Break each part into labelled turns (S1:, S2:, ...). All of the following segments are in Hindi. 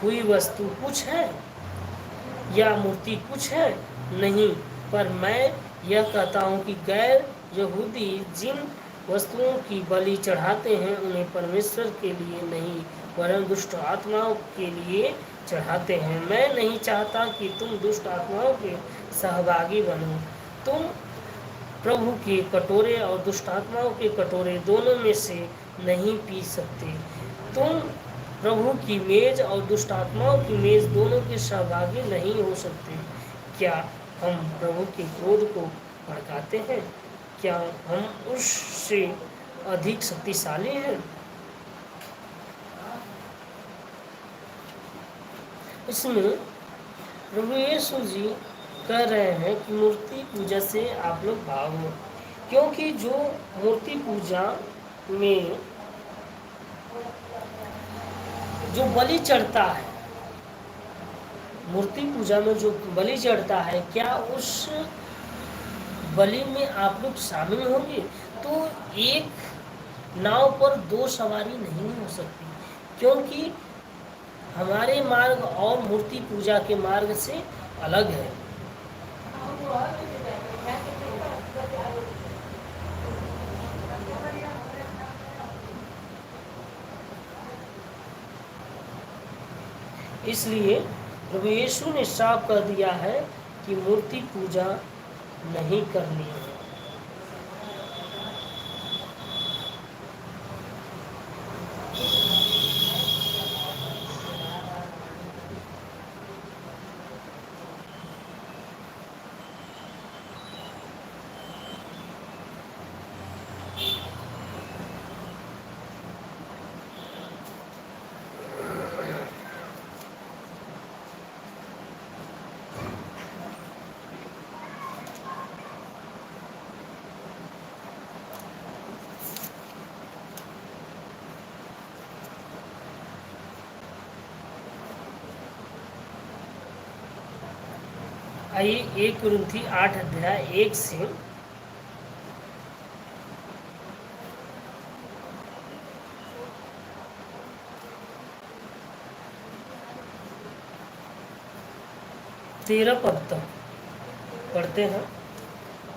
S1: हुई वस्तु कुछ है या मूर्ति कुछ है? नहीं, पर मैं यह कहता हूँ कि गैर यहूदी जिन वस्तुओं की बलि चढ़ाते हैं उन्हें परमेश्वर के लिए नहीं वरन दुष्ट आत्माओं के लिए चढ़ाते हैं। मैं नहीं चाहता कि तुम दुष्ट आत्माओं के सहभागी बनो। तुम प्रभु के कटोरे और दुष्ट आत्माओं के कटोरे दोनों में से नहीं पी सकते। तुम प्रभु की मेज और दुष्ट आत्माओं की मेज दोनों के सहभागी नहीं हो सकते। क्या हम प्रभु के क्रोध को भड़काते हैं? क्या हम उससे अधिक शक्तिशाली हैं? इसमें प्रभु यीशु जी कह रहे हैं कि मूर्ति पूजा से आप लोग भागो, क्योंकि जो मूर्ति पूजा में जो बलि चढ़ता है, मूर्ति पूजा में जो बलि चढ़ता है, क्या उस बलि में आप लोग शामिल होंगे? तो एक नाव पर दो सवारी नहीं हो सकती, क्योंकि हमारे मार्ग और मूर्ति पूजा के मार्ग से अलग है। इसलिए प्रभु यीशु ने साफ कर दिया है कि मूर्ति पूजा नहीं करनी है। आइए 1 कुरिन्थी 8 अध्याय 1 से तेरह पद तक पढ़ते हैं।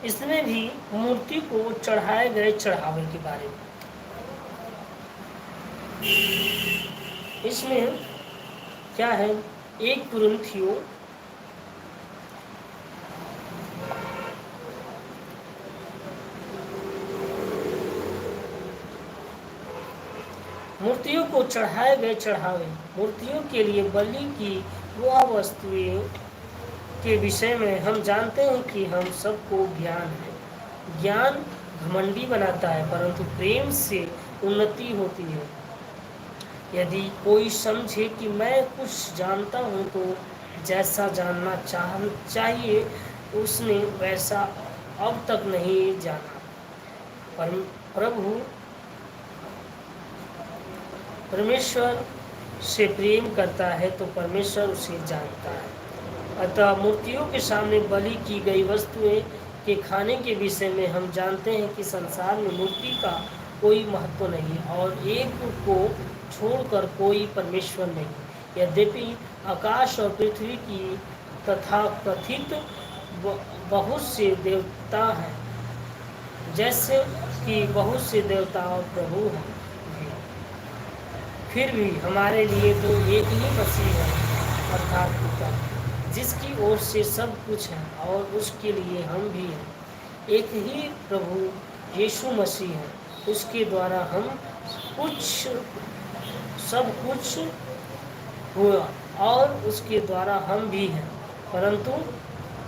S1: इसमें भी मूर्ति को चढ़ाए गए चढ़ावे के बारे में, इसमें क्या है? 1 कुरिन्थियों मूर्तियों को चढ़ाए गए चढ़ावे, मूर्तियों के लिए बलि की वह वस्तुएं के विषय में हम जानते हैं कि हम सबको ज्ञान है। ज्ञान घमंडी बनाता है, परंतु प्रेम से उन्नति होती है। यदि कोई समझे कि मैं कुछ जानता हूँ तो जैसा जानना चाहिए उसने वैसा अब तक नहीं जाना। प्रभु परमेश्वर से प्रेम करता है तो परमेश्वर उसे जानता है। अतः मूर्तियों के सामने बलि की गई वस्तुएं के खाने के विषय में हम जानते हैं कि संसार में मूर्ति का कोई महत्व नहीं और एक को छोड़कर कोई परमेश्वर नहीं। यद्यपि आकाश और पृथ्वी की तथा कथित बहुत से देवता हैं, जैसे कि बहुत से देवता और प्रभु हैं, फिर भी हमारे लिए तो एक ही मसीह है, अर्थात पिता, जिसकी ओर से सब कुछ है और उसके लिए हम भी हैं। एक ही प्रभु यीशु मसीह है, उसके द्वारा हम सब कुछ हुआ और उसके द्वारा हम भी हैं। परंतु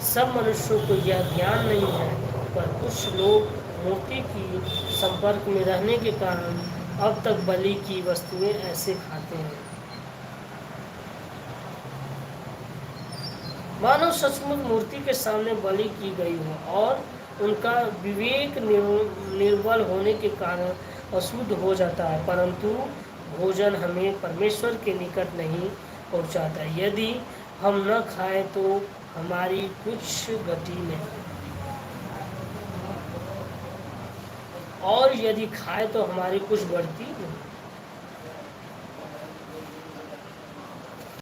S1: सब मनुष्यों को यह ज्ञान नहीं है, पर कुछ लोग मूर्ति की संपर्क में रहने के कारण अब तक बलि की वस्तुएं ऐसे खाते हैं मानो सचमुच मूर्ति के सामने बलि की गई हो और उनका विवेक निर्बल होने के कारण अशुद्ध हो जाता है। परंतु भोजन हमें परमेश्वर के निकट नहीं पहुंचाता। यदि हम न खाएं तो हमारी कुछ गति नहीं, और यदि खाए तो हमारी कुछ बढ़ती नहीं।